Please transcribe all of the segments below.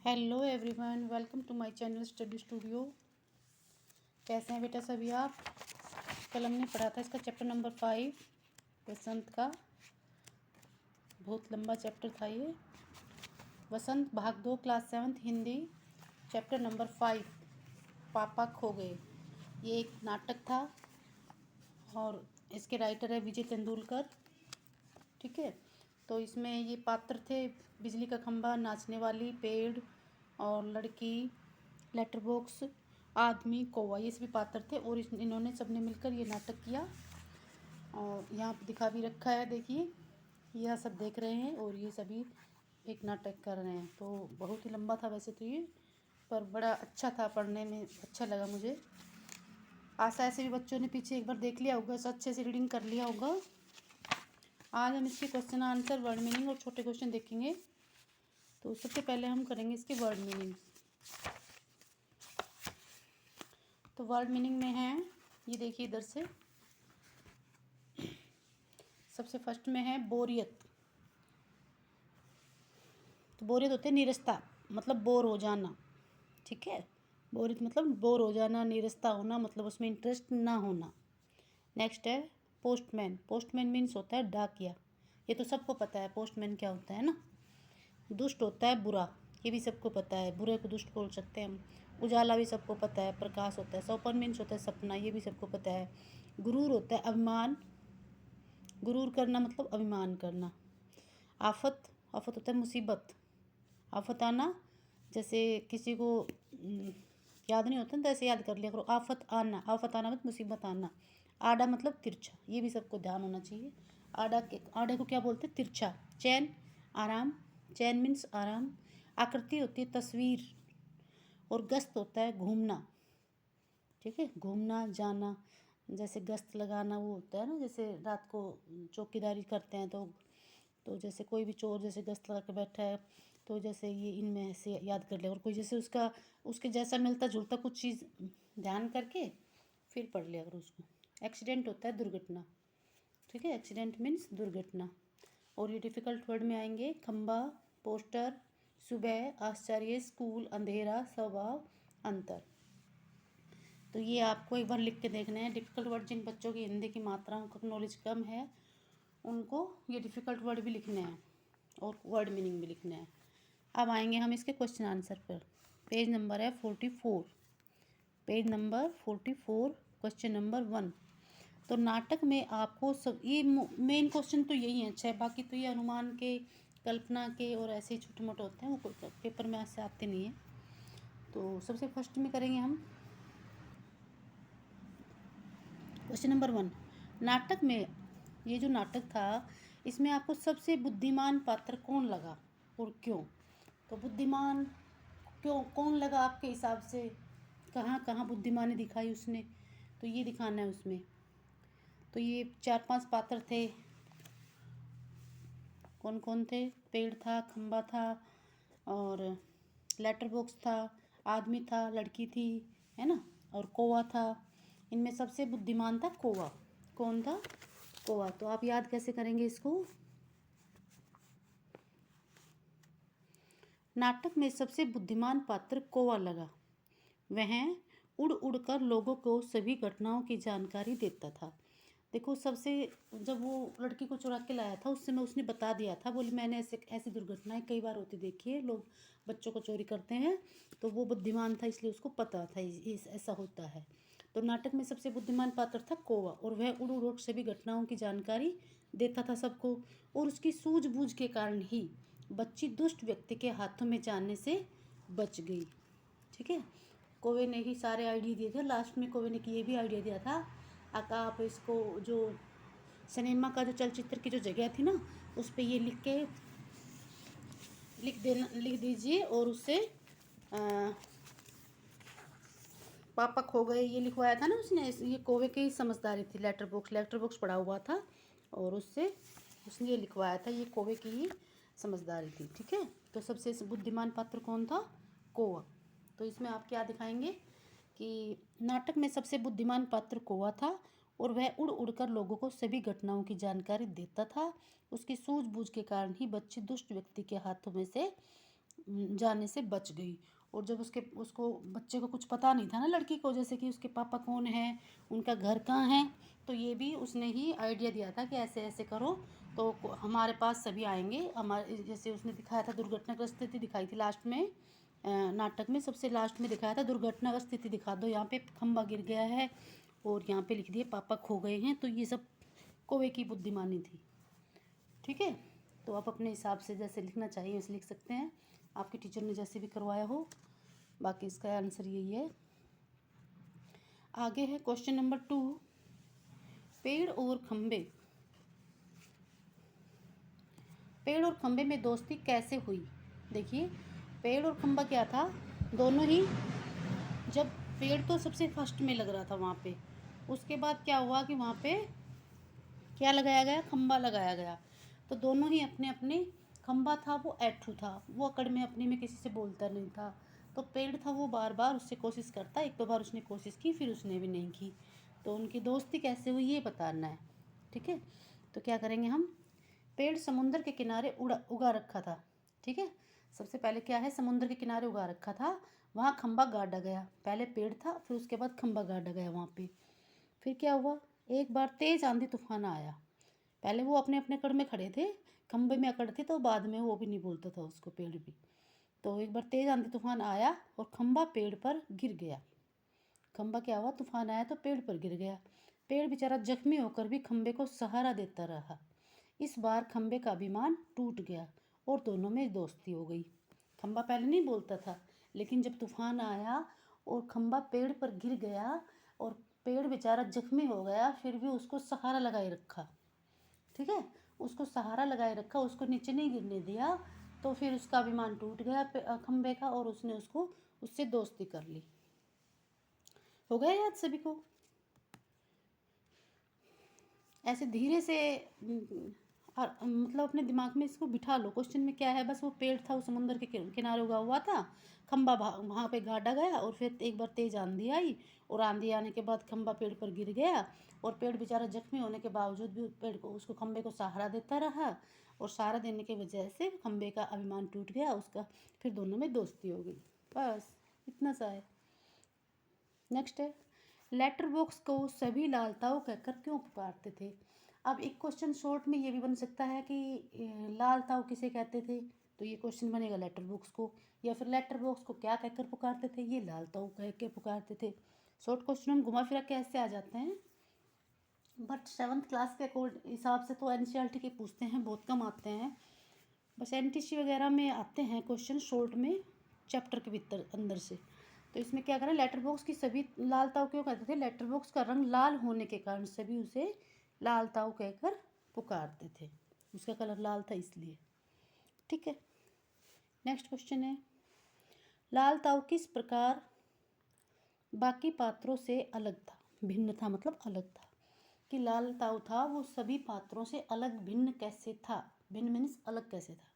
Hello everyone, welcome to my channel study studio. कैसे हैं बेटा सभी आप? कल हमने पढ़ा था इसका चैप्टर नंबर 5 वसंत का। बहुत लंबा चैप्टर था ये। वसंत भाग 2 क्लास 7 हिंदी चैप्टर नंबर 5 पापा खो गए। ये एक नाटक था और इसके राइटर है विजय तेंदुलकर। ठीक है, तो इसमें ये पात्र थे बिजली का खंभा, नाचने वाली, पेड़ और लड़की, लेटर बॉक्स, आदमी, कौवा, ये सभी पात्र थे और इन्होंने सबने मिलकर ये नाटक किया। और यहाँ पे दिखा भी रखा है, देखिए यह सब देख रहे हैं और ये सभी एक नाटक कर रहे हैं। तो बहुत ही लंबा था वैसे तो ये, पर बड़ा अच्छा था, पढ़ने में अच्छा लगा मुझे। आशा ऐसे भी बच्चों ने पीछे एक बार देख लिया होगा, अच्छे से रीडिंग कर लिया होगा। आज हम इसके क्वेश्चन आंसर, वर्ड मीनिंग और छोटे क्वेश्चन देखेंगे। तो सबसे पहले हम करेंगे इसके वर्ड मीनिंग। तो वर्ड मीनिंग में है, ये देखिए इधर से सबसे फर्स्ट में है बोरियत। तो बोरियत होते है निरस्ता, मतलब बोर हो जाना। ठीक है, बोरियत मतलब बोर हो जाना, निरस्ता होना, मतलब उसमें इंटरेस्ट ना होना। नेक्स्ट है पोस्टमैन। पोस्टमैन मीन्स होता है डाकिया। ये तो सबको पता है पोस्टमैन क्या होता है ना। दुष्ट होता है बुरा, ये भी सबको पता है, बुरे को दुष्ट बोल सकते हैं हम। उजाला भी सबको पता है, प्रकाश होता है। सौपन मीन्स होता है सपना, ये भी सबको पता है। गुरूर होता है अभिमान, गुरूर करना मतलब अभिमान करना। आफत, आफत होता है मुसीबत, आफत आना। जैसे किसी को याद नहीं होता ना, तो ऐसे याद कर लिया करो, आफत आना। आफत आना मतलब मुसीबत आना। आड़ा मतलब तिरछा, ये भी सबको ध्यान होना चाहिए। आड़े को क्या बोलते हैं? तिरछा। चैन, आराम, चैन मीन्स आराम। आकृति होती है तस्वीर और गस्त होता है घूमना। ठीक है, घूमना जाना, जैसे गस्त लगाना वो होता है ना, जैसे रात को चौकीदारी करते हैं तो जैसे कोई भी चोर जैसे गस्त लगा के बैठा है, तो जैसे ये इनमें से याद कर ले। और कोई जैसे उसके जैसा मिलता जुलता कुछ चीज़ ध्यान करके फिर पढ़ लिया करो उसको। एक्सीडेंट होता है दुर्घटना। ठीक है, एक्सीडेंट मीन्स दुर्घटना। और ये डिफ़िकल्ट वर्ड में आएंगे खंबा, पोस्टर, सुबह, आश्चर्य, स्कूल, अंधेरा, स्वभाव, अंतर। तो ये आपको एक बार लिख के देखना है। डिफ़िकल्ट वर्ड जिन बच्चों की हिंदी की मात्राओं का नॉलेज कम है उनको ये डिफ़िकल्ट वर्ड भी लिखने हैं और वर्ड मीनिंग भी लिखना है। अब आएंगे हम इसके क्वेश्चन आंसर पर। पेज नंबर है 44। Page number 44, question number 1। तो नाटक में आपको सब ये मेन क्वेश्चन तो यही है, 6। बाकी तो ये अनुमान के, कल्पना के और ऐसे ही छोटे मोटे होते हैं, वो पेपर में ऐसे आते नहीं हैं। तो सबसे फर्स्ट में करेंगे हम क्वेश्चन नंबर 1। नाटक में, ये जो नाटक था इसमें आपको सबसे बुद्धिमान पात्र कौन लगा और क्यों? तो बुद्धिमान क्यों कौन लगा आपके हिसाब से? कहाँ कहाँ बुद्धिमानी दिखाई उसने, तो ये दिखाना है उसमें। तो ये 4-5 पात्र थे। कौन कौन थे? पेड़ था, खंबा था और लेटर बॉक्स था, आदमी था, लड़की थी, है ना, और कौवा था। इनमें सबसे बुद्धिमान था कौवा। कौन था? कौवा। तो आप याद कैसे करेंगे इसको? नाटक में सबसे बुद्धिमान पात्र कौवा लगा। वह उड़ उड़ कर लोगों को सभी घटनाओं की जानकारी देता था। देखो, सबसे जब वो लड़की को चुरा के लाया था उस समय उसने बता दिया था, बोली मैंने ऐसे ऐसी दुर्घटनाएं कई बार होती देखी है, लोग बच्चों को चोरी करते हैं। तो वो बुद्धिमान था इसलिए उसको पता था ऐसा होता है। तो नाटक में सबसे बुद्धिमान पात्र था कौवा और वह उड़ उड़ सभी घटनाओं की जानकारी देता था सबको। और उसकी सूझबूझ के कारण ही बच्ची दुष्ट व्यक्ति के हाथों में जाने से बच गई। ठीक है, कौवे ने ही सारे आइडिया दिए थे। लास्ट में कौवे ने ये भी आइडिया दिया था, आप इसको जो सिनेमा का जो चलचित्र की जो जगह थी ना उस पर ये लिख दीजिए और उससे पापा खो गए ये लिखवाया था ना उसने। ये कौवे की ही समझदारी थी। लेटर बॉक्स पड़ा हुआ था और उसने ये लिखवाया था, ये कौवे की ही समझदारी थी। ठीक है, तो सबसे बुद्धिमान पात्र कौन था? कौवा। तो इसमें आप क्या दिखाएंगे कि नाटक में सबसे बुद्धिमान पात्र कौवा था और वह उड़ उड़कर लोगों को सभी घटनाओं की जानकारी देता था। उसकी सूझबूझ के कारण ही बच्ची दुष्ट व्यक्ति के हाथों में से जाने से बच गई। और जब उसको बच्चे को कुछ पता नहीं था ना, लड़की को, जैसे कि उसके पापा कौन है, उनका घर कहाँ है, तो ये भी उसने ही आइडिया दिया था कि ऐसे ऐसे करो तो हमारे पास सभी आएंगे। हमारे जैसे उसने दिखाया था दुर्घटनाग्रस्त स्थिति दिखाई थी लास्ट में, नाटक में सबसे लास्ट में दिखाया था दुर्घटनाग्रस्त स्थिति दिखा दो, यहाँ पे खंबा गिर गया है और यहाँ पे लिख दिए पापा खो गए हैं, तो ये सब कौवे की बुद्धिमानी थी। ठीक है, तो आप अपने हिसाब से जैसे लिखना चाहिए वैसे लिख सकते हैं, आपके टीचर ने जैसे भी करवाया हो। बाकी इसका आंसर यही है। आगे है क्वेश्चन नंबर 2, पेड़ और खंबे। पेड़ और खंबे में दोस्ती कैसे हुई। देखिए, पेड़ और खंबा क्या था, दोनों ही, जब पेड़ तो सबसे फर्स्ट में लग रहा था वहाँ पे, उसके बाद क्या हुआ कि वहाँ पे क्या लगाया गया, खंबा लगाया गया। तो दोनों ही अपने अपने, खंबा था वो ऐठू था, वो अकड़ में अपने में किसी से बोलता नहीं था। तो पेड़ था वो बार बार उससे कोशिश करता, एक दो बार उसने कोशिश की फिर उसने भी नहीं की। तो उनकी दोस्ती कैसे हुई ये बताना है। ठीक है, तो क्या करेंगे हम, पेड़ समुद्र के किनारे उगा रखा था। ठीक है, सबसे पहले क्या है, समुद्र के किनारे उगा रखा था, वहाँ खंबा गाड़ा गया। पहले पेड़ था फिर उसके बाद खंबा गाड़ा गया वहाँ पे। फिर क्या हुआ, एक बार तेज आंधी तूफान आया। पहले वो अपने अपने कड़ में खड़े थे, खंबे में अकड़ थे, तो बाद में वो भी नहीं बोलता था उसको, पेड़ भी। तो एक बार तेज आंधी तूफान आया और खंबा पेड़ पर गिर गया। खंबा क्या हुआ, तूफान आया तो पेड़ पर गिर गया। पेड़ बेचारा जख्मी होकर भी खंबे को सहारा देता रहा। इस बार खंबे का अभिमान टूट गया और दोनों में दोस्ती हो गई। खंबा पहले नहीं बोलता था, लेकिन जब तूफान आया और खंबा पेड़ पर गिर गया और पेड़ बेचारा जख्मी हो गया, फिर भी उसको सहारा लगाए रखा। ठीक है, उसको सहारा लगाए रखा, उसको नीचे नहीं गिरने दिया। तो फिर उसका अभिमान टूट गया खंबे का, और उसने उससे दोस्ती कर ली। हो गया याद सभी को। ऐसे धीरे से और मतलब अपने दिमाग में इसको बिठा लो। क्वेश्चन में क्या है, बस वो पेड़ था वो समुद्र के किनारे उगा हुआ था, खंबा वहाँ पे गाड़ा गया और फिर एक बार तेज आंधी आई और आंधी आने के बाद खंबा पेड़ पर गिर गया और पेड़ बेचारा जख्मी होने के बावजूद भी पेड़ को, उसको खंबे को सहारा देता रहा और सहारा देने की वजह से खंबे का अभिमान टूट गया उसका, फिर दोनों में दोस्ती हो गई। बस इतना सा है। नेक्स्ट है, लेटर बॉक्स को सभी लालताऊ कहकर क्यों पुकारते थे। अब एक क्वेश्चन शॉर्ट में ये भी बन सकता है कि लालताऊ किसे कहते थे, तो ये क्वेश्चन बनेगा लेटर बॉक्स को, या फिर लेटर बॉक्स को क्या कहकर पुकारते थे, ये लालताऊ कह के पुकारते थे। शॉर्ट क्वेश्चन हम घुमा फिरा के ऐसे आ जाते हैं, बट 7th क्लास के हिसाब से तो एनसीईआरटी के पूछते हैं, बहुत कम आते हैं। बस एनटीसी वगैरह में आते हैं क्वेश्चन शॉर्ट में, चैप्टर के भीतर अंदर से। तो इसमें क्या करें, लेटर बॉक्स की सभी लालताऊ क्यों कहते थे, लेटर बॉक्स का रंग लाल होने के कारण सभी उसे लालताऊ कहकर पुकारते थे, उसका कलर लाल था इसलिए। ठीक है, नेक्स्ट क्वेश्चन है, लालताऊ किस प्रकार बाकी पात्रों से अलग था। भिन्न था मतलब अलग था, कि लालताऊ था वो सभी पात्रों से अलग भिन्न कैसे था, भिन्न मीन्स अलग कैसे था।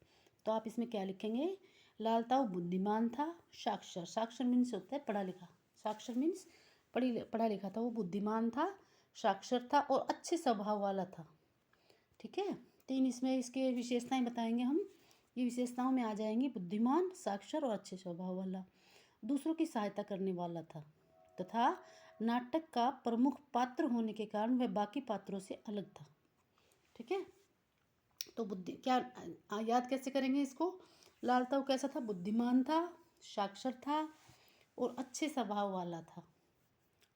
तो आप इसमें क्या लिखेंगे, लालताऊ बुद्धिमान था, साक्षर, साक्षर मीन्स होता है पढ़ा लिखा, साक्षर मीन्स पढ़ा लिखा था, वो बुद्धिमान था, साक्षर था और अच्छे स्वभाव वाला था। ठीक है, 3 इसमें इसके विशेषताएं बताएंगे हम, ये विशेषताओं में आ जाएंगी, बुद्धिमान, साक्षर और अच्छे स्वभाव वाला। दूसरों की सहायता करने वाला था तथा नाटक का प्रमुख पात्र होने के कारण वह बाकी पात्रों से अलग था। ठीक है, तो बुद्धि क्या याद कैसे करेंगे इसको, लालताऊ कैसा था, बुद्धिमान था, साक्षर था और अच्छे स्वभाव वाला था।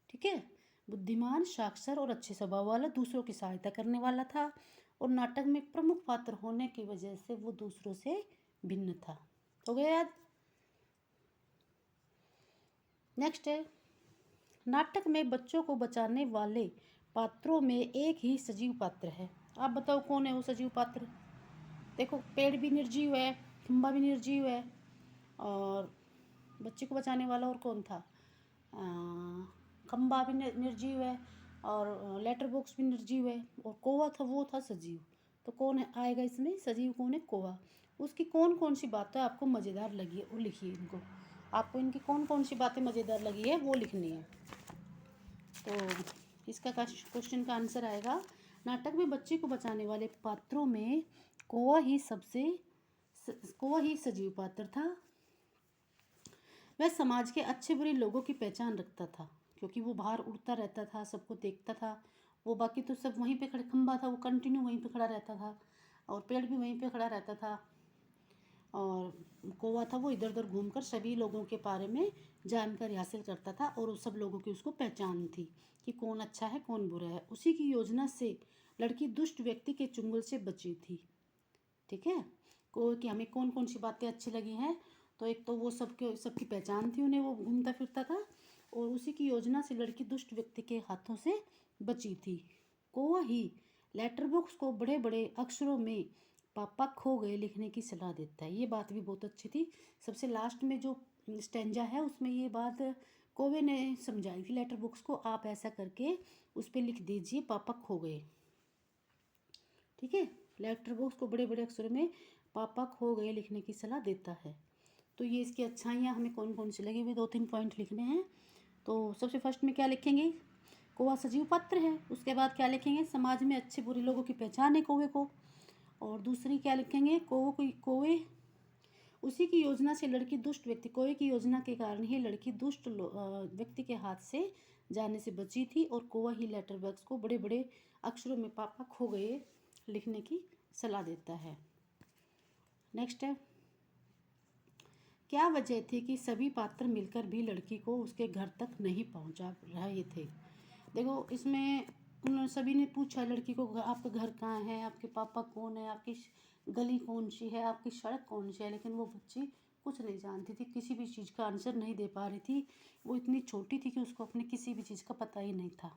ठीक है, बुद्धिमान, साक्षर और अच्छे स्वभाव वाला, दूसरों की सहायता करने वाला था और नाटक में प्रमुख पात्र होने की वजह से वो दूसरों से भिन्न था। हो गया याद। नेक्स्ट है, नाटक में बच्चों को बचाने वाले पात्रों में एक ही सजीव पात्र है। आप बताओ कौन है वो सजीव पात्र। देखो, पेड़ भी निर्जीव है, खंबा भी निर्जीव है, और बच्चे को बचाने वाला और कौन था, खंबा भी निर्जीव है, और लेटर बॉक्स भी निर्जीव है, और कौवा था वो था सजीव। तो कौन है आएगा इसमें, सजीव कौन है, कौवा। उसकी कौन कौन सी बातें आपको मज़ेदार लगी है वो लिखिए इनको, आपको इनकी कौन कौन सी बातें मज़ेदार लगी है वो लिखनी है। तो इसका क्वेश्चन का आंसर आएगा, नाटक में बच्चे को बचाने वाले पात्रों में कौवा ही सबसे कौवा ही सजीव पात्र था। वह समाज के अच्छे बुरे लोगों की पहचान रखता था, क्योंकि वो बाहर उड़ता रहता था, सबको देखता था। वो बाकी तो सब वहीं पे खड़े, खंबा था वो कंटिन्यू वहीं पे खड़ा रहता था, और पेड़ भी वहीं पे खड़ा रहता था। और कौवा था वो इधर उधर घूमकर सभी लोगों के बारे में जानकारी हासिल करता था, और उस सब लोगों की उसको पहचान थी कि कौन अच्छा है कौन बुरा है। उसी की योजना से लड़की दुष्ट व्यक्ति के चुंगल से बची थी। ठीक है, को कि हमें कौन कौन सी बातें अच्छी लगी हैं। तो एक तो वो सबकी पहचान थी उन्हें, वो घूमता फिरता था, और उसी की योजना से लड़की दुष्ट व्यक्ति के हाथों से बची थी। कौवा ही लेटर बॉक्स को बड़े बड़े अक्षरों में पापा खो गए लिखने की सलाह देता है। ये बात भी बहुत अच्छी थी। सबसे लास्ट में जो स्टेंजा है उसमें ये बात कौवे ने समझाई थी लेटर बॉक्स को, आप ऐसा करके उस पर लिख दीजिए पापा खो गए। ठीक है, लेटर बॉक्स को बड़े बड़े अक्षरों में पापा खो गए लिखने की सलाह देता है। तो ये इसकी अच्छाइयाँ हमें कौन कौन सी लगी हुई, 2-3 पॉइंट लिखने हैं। तो सबसे फर्स्ट में क्या लिखेंगे, कौवा सजीव पात्र है। उसके बाद क्या लिखेंगे, समाज में अच्छे बुरे लोगों की पहचान है कौवे को। और दूसरी क्या लिखेंगे, कौवे उसी की योजना से लड़की दुष्ट व्यक्ति, कौवे की योजना के कारण ही लड़की दुष्ट व्यक्ति के हाथ से जाने से बची थी। और कौवा ही लेटर बॉक्स को बड़े बड़े अक्षरों में पापा खो गए लिखने की सलाह देता है। नेक्स्ट है, क्या वजह थी कि सभी पात्र मिलकर भी लड़की को उसके घर तक नहीं पहुंचा रहे थे। देखो इसमें उन सभी ने पूछा लड़की को, आपका घर कहाँ है, आपके पापा कौन है, आपकी गली कौन सी है, आपकी सड़क कौन सी है, लेकिन वो बच्ची कुछ नहीं जानती थी, किसी भी चीज़ का आंसर नहीं दे पा रही थी। वो इतनी छोटी थी कि उसको अपने किसी भी चीज़ का पता ही नहीं था,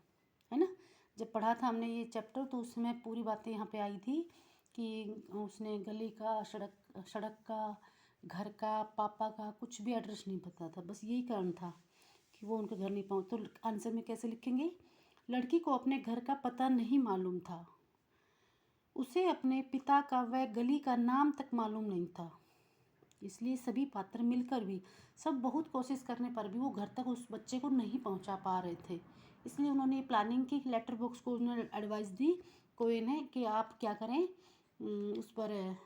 है ना। जब पढ़ा था हमने ये चैप्टर तो उसमें पूरी बातें यहाँ पे आई थी कि उसने गली का, सड़क का, घर का, पापा का कुछ भी एड्रेस नहीं पता था। बस यही कारण था कि वो उनके घर नहीं पहुँच। तो आंसर में कैसे लिखेंगे, लड़की को अपने घर का पता नहीं मालूम था, उसे अपने पिता का व गली का नाम तक मालूम नहीं था, इसलिए सभी पात्र मिलकर भी, सब बहुत कोशिश करने पर भी वो घर तक उस बच्चे को नहीं पहुंचा पा रहे थे। इसलिए उन्होंने प्लानिंग की, लेटर बॉक्स को उन्होंने एडवाइस दी कोई ने कि आप क्या करें, उस पर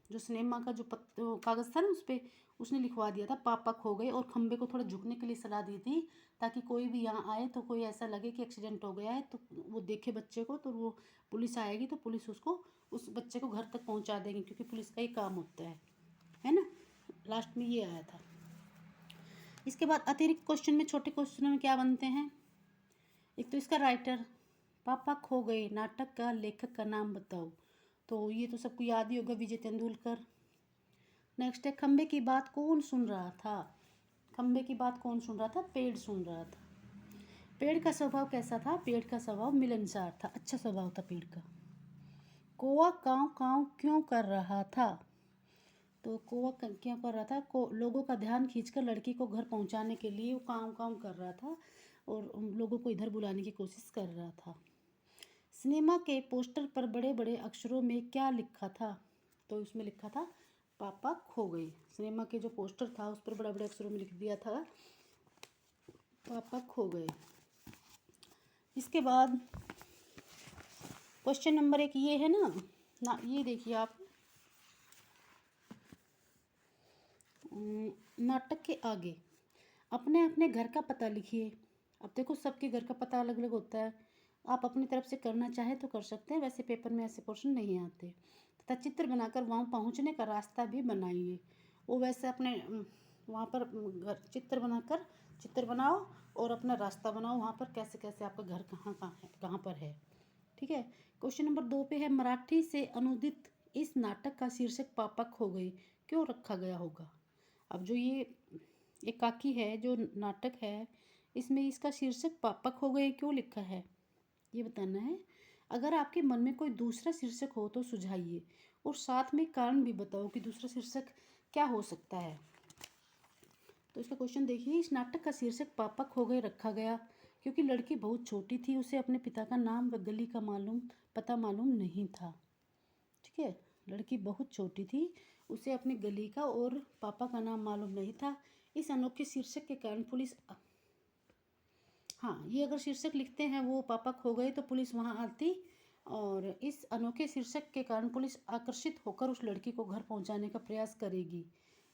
जो सिनेमा का जो कागज़ था ना उस पर उसने लिखवा दिया था पापा खो गए, और खंबे को थोड़ा झुकने के लिए सलाह दी थी, ताकि कोई भी यहाँ आए तो कोई ऐसा लगे कि एक्सीडेंट हो गया है तो वो देखे बच्चे को, तो वो पुलिस आएगी तो पुलिस उसको, उस बच्चे को घर तक पहुँचा देगी, क्योंकि पुलिस का ही काम होता है ना। लास्ट में ये आया था। इसके बाद अतिरिक्त क्वेश्चन में, छोटे क्वेश्चनों में क्या बनते हैं, एक तो इसका राइटर, पापा खो गए नाटक का लेखक का नाम बताओ, तो ये तो सबको याद ही होगा, विजय तेंदुलकर। नेक्स्ट है, खंबे की बात कौन सुन रहा था, खंबे की बात कौन सुन रहा था, पेड़ सुन रहा था। पेड़ का स्वभाव कैसा था, पेड़ का स्वभाव मिलनसार था, अच्छा स्वभाव था पेड़ का। कौवा काँव काँव क्यों कर रहा था, तो कौवा क्यों कर रहा था, लोगों का ध्यान खींचकर लड़की को घर पहुंचाने के लिए वो काँव काँव कर रहा था, और लोगों को इधर बुलाने की कोशिश कर रहा था। सिनेमा के पोस्टर पर बड़े बड़े अक्षरों में क्या लिखा था, तो उसमें लिखा था पापा खो गए। सिनेमा के जो पोस्टर था उस पर बड़े बड़े अक्षरों में लिख दिया था पापा खो गए। इसके बाद क्वेश्चन नंबर 1 ये है ना, ये देखिए आप, नाटक के आगे अपने अपने घर का पता लिखिए। अब देखो सबके घर का पता अलग अलग होता है, आप अपनी तरफ से करना चाहे तो कर सकते हैं, वैसे पेपर में ऐसे क्वेश्चन नहीं आते। तथा चित्र बनाकर वहाँ पहुँचने का रास्ता भी बनाइए। वो वैसे अपने वहाँ पर घर चित्र बनाओ और अपना रास्ता बनाओ, वहाँ पर कैसे कैसे आपका घर कहाँ कहाँ है, कहाँ पर है। ठीक है, क्वेश्चन नंबर 2 पे है, मराठी से अनुदित इस नाटक का शीर्षक पापा खो गए क्यों रखा गया होगा। अब जो ये एकाकी है जो नाटक है, इसमें इसका शीर्षक पापा खो गए क्यों लिखा है, ये बताना है। अगर आपके मन में कोई दूसरा शीर्षक हो तो सुझाइए, और साथ में कारण भी बताओ कि दूसरा शीर्षक क्या हो सकता है। तो इसका क्वेश्चन देखिए, इस नाटक का शीर्षक पापा खो गए रखा गया क्योंकि लड़की बहुत छोटी थी, उसे अपने पिता का नाम व गली का पता मालूम नहीं था। ठीक है, लड़की बहुत छोटी थी, उसे अपनी गली का और पापा का नाम मालूम नहीं था। इस अनोखे शीर्षक के कारण पुलिस, हाँ ये अगर शीर्षक लिखते हैं वो पापा खो गए तो पुलिस वहाँ आती और इस अनोखे शीर्षक के कारण पुलिस आकर्षित होकर उस लड़की को घर पहुंचाने का प्रयास करेगी।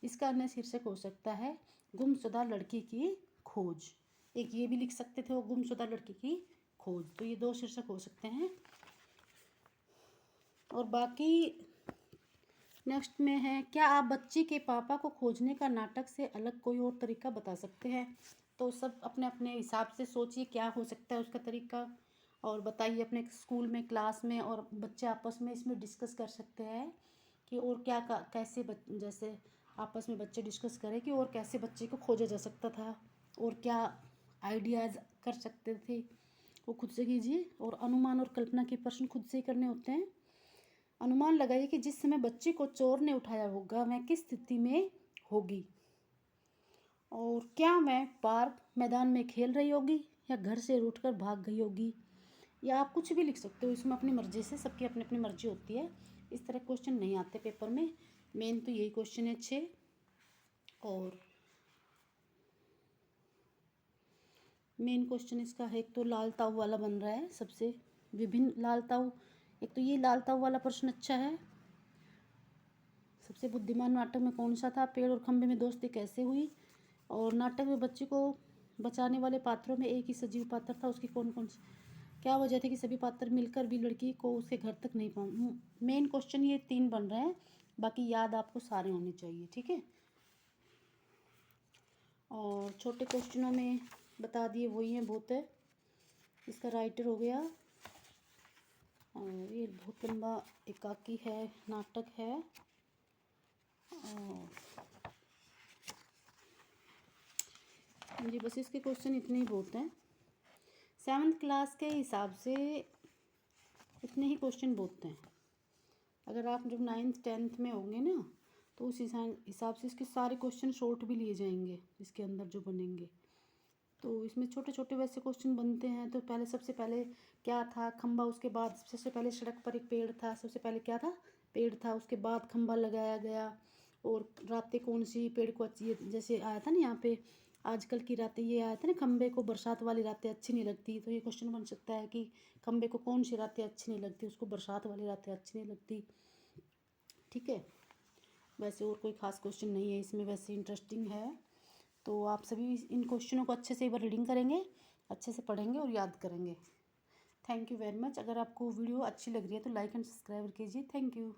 इसका अन्य शीर्षक हो सकता है गुमशुदा लड़की की खोज। एक ये भी लिख सकते थे वो गुमशुदा लड़की की खोज। तो ये 2 शीर्षक हो सकते हैं। और बाकी नेक्स्ट में है, क्या आप बच्ची के पापा को खोजने का नाटक से अलग कोई और तरीका बता सकते हैं? तो सब अपने अपने हिसाब से सोचिए क्या हो सकता है उसका तरीका, और बताइए अपने स्कूल में, क्लास में, और बच्चे आपस में इसमें डिस्कस कर सकते हैं कि और क्या कैसे जैसे आपस में बच्चे डिस्कस करें कि और कैसे बच्चे को खोजा जा सकता था और क्या आइडियाज़ कर सकते थे, वो खुद से कीजिए। और अनुमान और कल्पना के प्रश्न खुद से ही करने होते हैं। अनुमान लगाइए कि जिस समय बच्ची को चोर ने उठाया होगा वह किस स्थिति में होगी, और क्या वह पार्क मैदान में खेल रही होगी या घर से उठकर भाग गई होगी, या आप कुछ भी लिख सकते हो इसमें अपनी मर्जी से। सबकी अपनी अपनी मर्जी होती है। इस तरह क्वेश्चन नहीं आते पेपर में। मेन तो यही क्वेश्चन है 6। और मेन क्वेश्चन इसका है, एक तो लाल ताऊ वाला बन रहा है सबसे विभिन्न लाल ताऊ। एक तो ये लाल ताऊ वाला प्रश्न अच्छा है। सबसे बुद्धिमान नाटक में कौन सा था? पेड़ और खंबे में दोस्ती कैसे हुई? और नाटक में बच्ची को बचाने वाले पात्रों में एक ही सजीव पात्र था, उसकी कौन कौन सी, क्या वजह थी कि सभी पात्र मिलकर भी लड़की को उसके घर तक नहीं पहुँच। मेन क्वेश्चन ये 3 बन रहे हैं, बाकी याद आपको सारे होने चाहिए, ठीक है। और छोटे क्वेश्चनों में बता दिए वही हैं बहुत है। इसका राइटर हो गया, और ये बहुत लंबा एकाकी है नाटक है। और जी बस इसके क्वेश्चन इतने ही बहुत हैं। 7th क्लास के हिसाब से इतने ही क्वेश्चन बहुत हैं। अगर आप जब 9th 10th में होंगे ना, तो उस हिसाब से इसके सारे क्वेश्चन शॉर्ट भी लिए जाएंगे इसके अंदर जो बनेंगे। तो इसमें छोटे छोटे वैसे क्वेश्चन बनते हैं। तो पहले सबसे पहले क्या था? खंबा। उसके बाद सबसे पहले सड़क पर एक पेड़ था। सबसे पहले क्या था? पेड़ था। उसके बाद खंबा लगाया गया। और रातें कौन सी पेड़ को अच्छी, जैसे आया था ना यहाँ पे आजकल की रातें, ये आया था ना खंबे को बरसात वाली रातें अच्छी नहीं लगती। तो ये क्वेश्चन बन सकता है कि खंबे को कौन सी रातें अच्छी नहीं लगती? उसको बरसात वाली रातें अच्छी नहीं लगती, ठीक है। वैसे और कोई ख़ास क्वेश्चन नहीं है इसमें, वैसे इंटरेस्टिंग है। तो आप सभी इन क्वेश्चनों को अच्छे से एक बार रीडिंग करेंगे, अच्छे से पढ़ेंगे और याद करेंगे। Thank you very much. अगर आपको वीडियो अच्छी लग रही है तो लाइक एंड सब्सक्राइब कीजिए। Thank you.